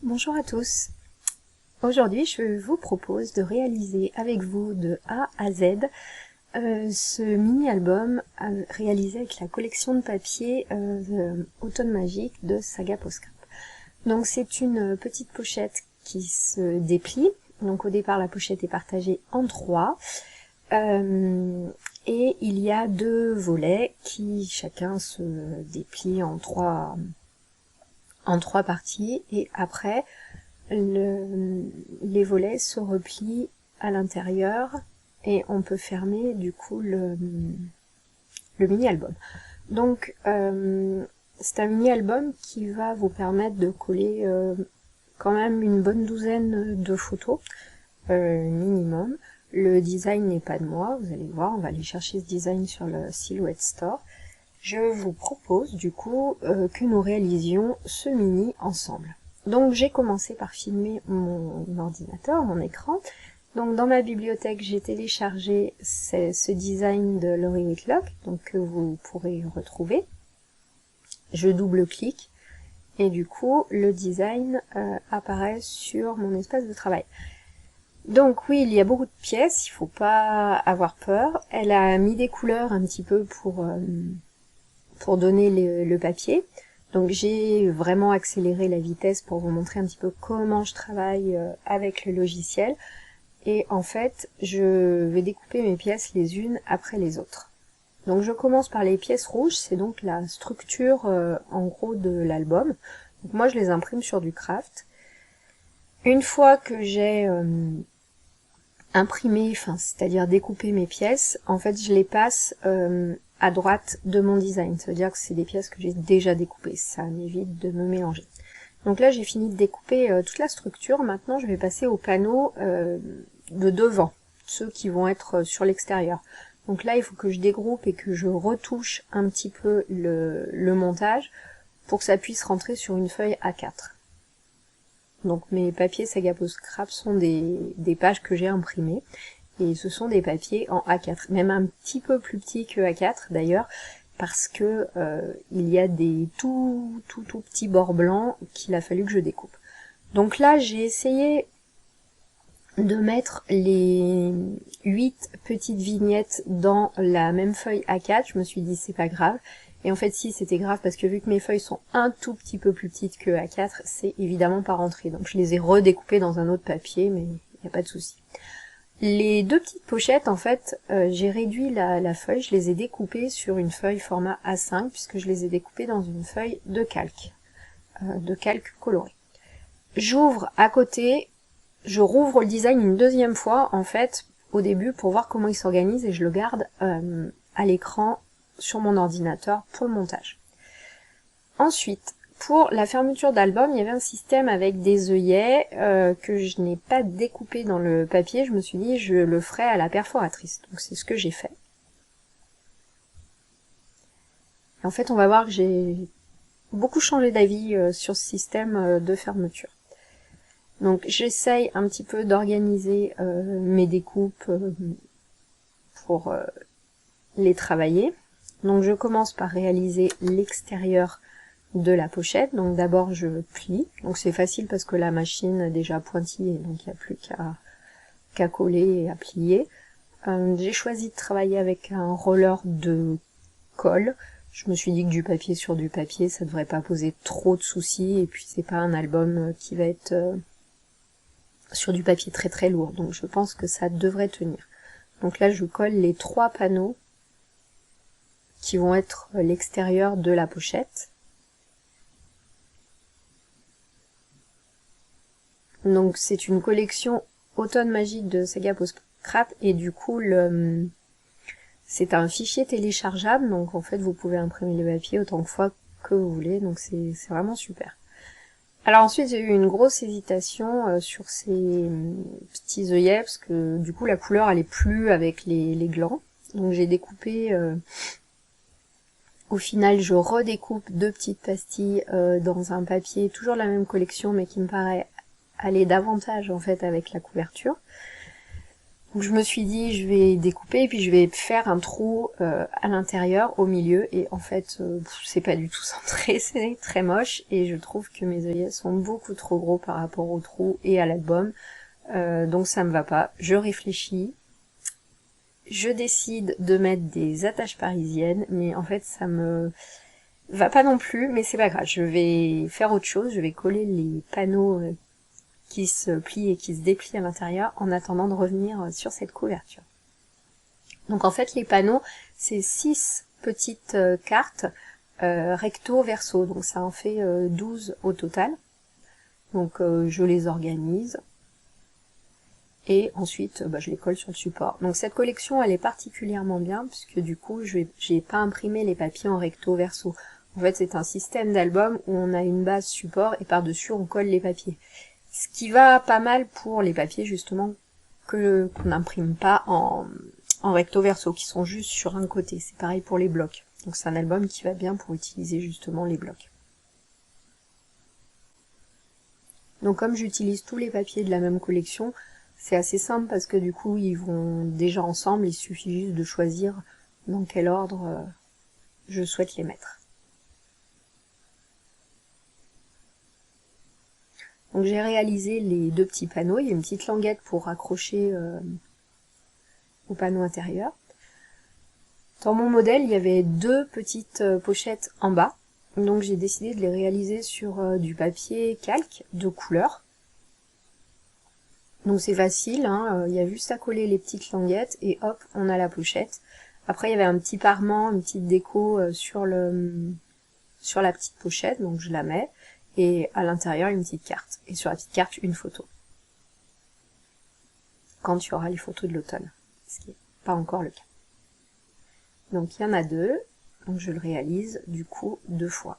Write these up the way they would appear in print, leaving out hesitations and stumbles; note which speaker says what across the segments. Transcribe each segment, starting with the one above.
Speaker 1: Bonjour à tous. Aujourd'hui, je vous propose de réaliser avec vous de A à Z ce mini-album réalisé avec la collection de papier Automne Magique de Saga Postscrap. Donc c'est une petite pochette qui se déplie. Donc au départ, la pochette est partagée en trois. Et il y a deux volets qui chacun se déplient en trois parties. Et après, les volets se replient à l'intérieur et on peut fermer du coup le mini-album. Donc c'est un mini-album qui va vous permettre de coller quand même une bonne douzaine de photos minimum. Le design n'est pas de moi, vous allez voir, on va aller chercher ce design sur le Silhouette Store. Je vous propose du coup que nous réalisions ce mini ensemble. Donc j'ai commencé par filmer mon ordinateur, mon écran. Donc dans ma bibliothèque, j'ai téléchargé ce design de Laurie Whitlock, donc que vous pourrez retrouver. Je double-clique et du coup le design apparaît sur mon espace de travail. Donc oui, il y a beaucoup de pièces, il faut pas avoir peur. Elle a mis des couleurs un petit peu pour donner le papier. Donc j'ai vraiment accéléré la vitesse pour vous montrer un petit peu comment je travaille avec le logiciel. Et en fait, je vais découper mes pièces les unes après les autres. Donc je commence par les pièces rouges, c'est donc la structure en gros de l'album. Donc moi je les imprime sur du craft. Une fois que j'ai imprimé, c'est-à-dire découpé mes pièces, en fait je les passe à droite de mon design, ça veut dire que c'est des pièces que j'ai déjà découpées, ça m'évite de me mélanger. Donc là j'ai fini de découper toute la structure, maintenant je vais passer aux panneaux de devant, ceux qui vont être sur l'extérieur. Donc là il faut que je dégroupe et que je retouche un petit peu le montage pour que ça puisse rentrer sur une feuille A4. Donc mes papiers Saga Postscrap sont des pages que j'ai imprimées. Et ce sont des papiers en A4, même un petit peu plus petits que A4 d'ailleurs, parce que il y a des tout petits bords blancs qu'il a fallu que je découpe. Donc là j'ai essayé de mettre les 8 petites vignettes dans la même feuille A4, je me suis dit c'est pas grave. Et en fait si, c'était grave parce que vu que mes feuilles sont un tout petit peu plus petites que A4, c'est évidemment pas rentré. Donc je les ai redécoupées dans un autre papier, mais il n'y a pas de souci. Les deux petites pochettes, en fait, j'ai réduit la feuille, je les ai découpées sur une feuille format A5, puisque je les ai découpées dans une feuille de calque coloré. J'ouvre à côté, je rouvre le design une deuxième fois, en fait, au début, pour voir comment il s'organise, et je le garde à l'écran sur mon ordinateur pour le montage. Ensuite, pour la fermeture d'album, il y avait un système avec des œillets que je n'ai pas découpé dans le papier. Je me suis dit, je le ferai à la perforatrice. Donc c'est ce que j'ai fait. Et en fait, on va voir que j'ai beaucoup changé d'avis sur ce système de fermeture. Donc j'essaye un petit peu d'organiser mes découpes pour les travailler. Donc je commence par réaliser l'extérieur de la pochette. Donc d'abord je plie, donc c'est facile parce que la machine est déjà pointillée, donc il n'y a plus qu'à coller et à plier. J'ai choisi de travailler avec un roller de colle. Je me suis dit que du papier sur du papier, ça devrait pas poser trop de soucis, et puis c'est pas un album qui va être sur du papier très lourd, donc je pense que ça devrait tenir. Donc là je colle les 3 panneaux qui vont être l'extérieur de la pochette. Donc c'est une collection Automne Magique de Saga Postscrap, et du coup c'est un fichier téléchargeable, donc en fait vous pouvez imprimer les papiers autant de fois que vous voulez, donc c'est vraiment super. Alors ensuite j'ai eu une grosse hésitation sur ces petits œillets, parce que du coup la couleur allait plus avec les glands, donc j'ai découpé, au final je redécoupe 2 petites pastilles dans un papier, toujours la même collection mais qui me paraît aller davantage en fait avec la couverture. Donc je me suis dit, je vais découper et puis je vais faire un trou à l'intérieur, au milieu, et en fait, c'est pas du tout centré, c'est très moche, et je trouve que mes œillets sont beaucoup trop gros par rapport au trou et à l'album, donc ça me va pas. Je réfléchis, je décide de mettre des attaches parisiennes, mais en fait ça me va pas non plus, mais c'est pas grave, je vais faire autre chose, je vais coller les panneaux qui se plient et qui se déplient à l'intérieur en attendant de revenir sur cette couverture. Donc en fait les panneaux, c'est 6 petites cartes recto verso, donc ça en fait 12 au total. Donc je les organise et ensuite je les colle sur le support. Donc cette collection elle est particulièrement bien puisque du coup j'ai pas imprimé les papiers en recto verso. En fait c'est un système d'album où on a une base support et par-dessus on colle les papiers. Ce qui va pas mal pour les papiers justement qu'on n'imprime pas en recto verso, qui sont juste sur un côté. C'est pareil pour les blocs. Donc c'est un album qui va bien pour utiliser justement les blocs. Donc comme j'utilise tous les papiers de la même collection, c'est assez simple parce que du coup ils vont déjà ensemble, il suffit juste de choisir dans quel ordre je souhaite les mettre. Donc j'ai réalisé les 2 petits panneaux, il y a une petite languette pour raccrocher au panneau intérieur. Dans mon modèle, il y avait 2 petites pochettes en bas, donc j'ai décidé de les réaliser sur du papier calque de couleur. Donc c'est facile, hein, il y a juste à coller les petites languettes et hop, on a la pochette. Après il y avait un petit parement, une petite déco sur la petite pochette, donc je la mets. Et à l'intérieur une petite carte, et sur la petite carte une photo. Quand il y aura les photos de l'automne, ce qui n'est pas encore le cas. Donc il y en a 2, donc je le réalise du coup 2 fois.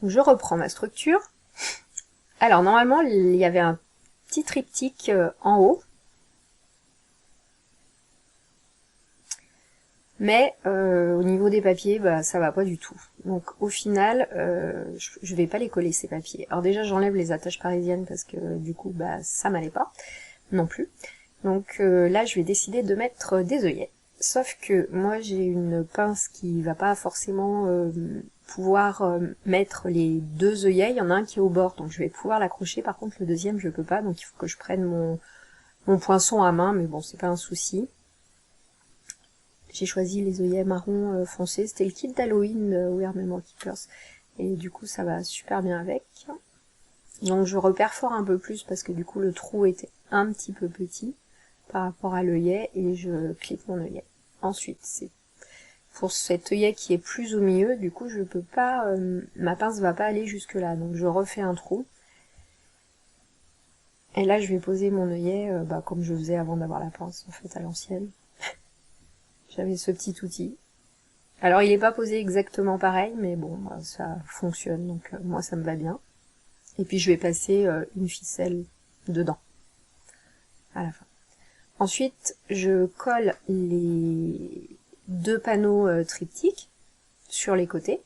Speaker 1: Donc je reprends ma structure. Alors normalement il y avait un petit triptyque en haut, mais au niveau des papiers, ça va pas du tout. Donc au final, je vais pas les coller ces papiers. Alors déjà j'enlève les attaches parisiennes parce que du coup ça m'allait pas non plus. Donc là je vais décider de mettre des œillets. Sauf que moi j'ai une pince qui va pas forcément pouvoir mettre les 2 œillets. Il y en a un qui est au bord, donc je vais pouvoir l'accrocher. Par contre le deuxième je peux pas, donc il faut que je prenne mon poinçon à main, mais bon c'est pas un souci. J'ai choisi les œillets marron foncé, c'était le kit d'Halloween de We Are Memory Keepers, et du coup ça va super bien avec. Donc je reperfore un peu plus parce que du coup le trou était un petit peu petit par rapport à l'œillet, et je clique mon œillet. Ensuite, c'est pour cet œillet qui est plus au milieu, du coup je peux pas, ma pince va pas aller jusque là, donc je refais un trou. Et là je vais poser mon œillet comme je faisais avant d'avoir la pince en fait à l'ancienne. J'avais ce petit outil. Alors il est pas posé exactement pareil, mais bon, ça fonctionne, donc moi ça me va bien. Et puis je vais passer une ficelle dedans, à la fin. Ensuite, je colle les 2 panneaux triptyques sur les côtés.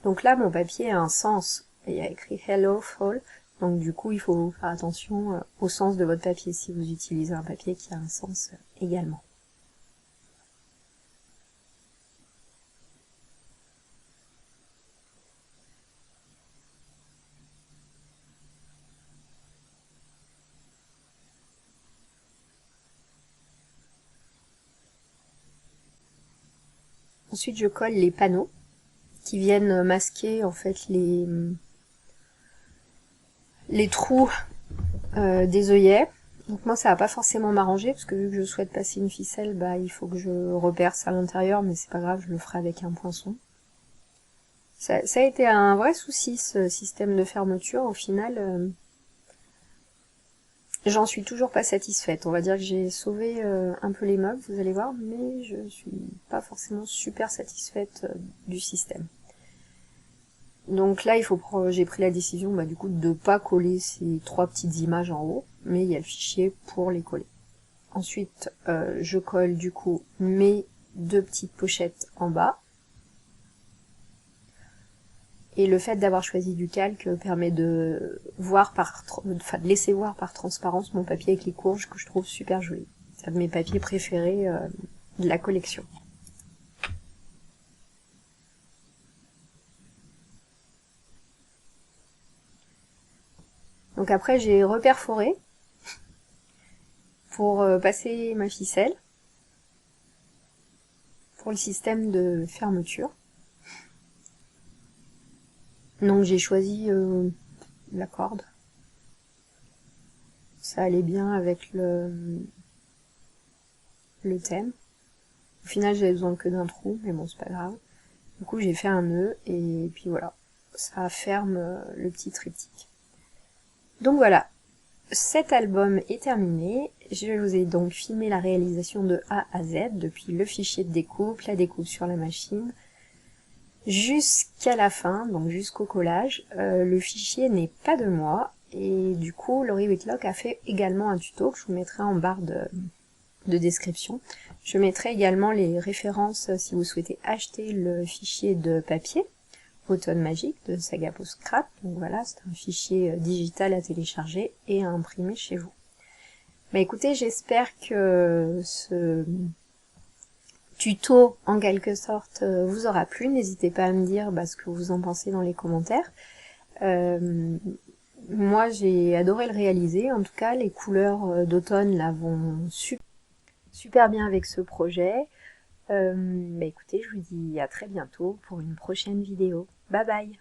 Speaker 1: Donc là, mon papier a un sens, et il y a écrit Hello Fall, donc du coup il faut faire attention au sens de votre papier si vous utilisez un papier qui a un sens également. Ensuite, je colle les panneaux qui viennent masquer en fait les trous des œillets. Donc moi ça va pas forcément m'arranger parce que vu que je souhaite passer une ficelle, il faut que je reperce à l'intérieur, mais c'est pas grave, je le ferai avec un poinçon. Ça a été un vrai souci ce système de fermeture, au final j'en suis toujours pas satisfaite. On va dire que j'ai sauvé un peu les meubles, vous allez voir, mais je suis pas forcément super satisfaite du système. Donc là, j'ai pris la décision du coup de pas coller ces 3 petites images en haut, mais il y a le fichier pour les coller. Ensuite, je colle du coup mes 2 petites pochettes en bas. Et le fait d'avoir choisi du calque permet de voir de laisser voir par transparence mon papier avec les courges que je trouve super joli. C'est un de mes papiers préférés de la collection. Donc après j'ai reperforé pour passer ma ficelle pour le système de fermeture. Donc j'ai choisi la corde. Ça allait bien avec le thème. Au final j'avais besoin que d'un trou, mais bon c'est pas grave. Du coup j'ai fait un nœud et puis voilà, ça ferme le petit triptyque. Donc voilà, cet album est terminé. Je vous ai donc filmé la réalisation de A à Z, depuis le fichier de découpe, la découpe sur la machine, jusqu'à la fin, donc jusqu'au collage. Le fichier n'est pas de moi, et du coup Laurie Whitlock a fait également un tuto que je vous mettrai en barre de description. Je mettrai également les références si vous souhaitez acheter le fichier de papier Automne Magique de Saga Post Scrap. Donc voilà, c'est un fichier digital à télécharger et à imprimer chez vous. Bah écoutez, j'espère que ce tuto en quelque sorte vous aura plu. N'hésitez pas à me dire ce que vous en pensez dans les commentaires. Moi j'ai adoré le réaliser, en tout cas les couleurs d'automne là vont super bien avec ce projet. Écoutez, je vous dis à très bientôt pour une prochaine vidéo. Bye bye!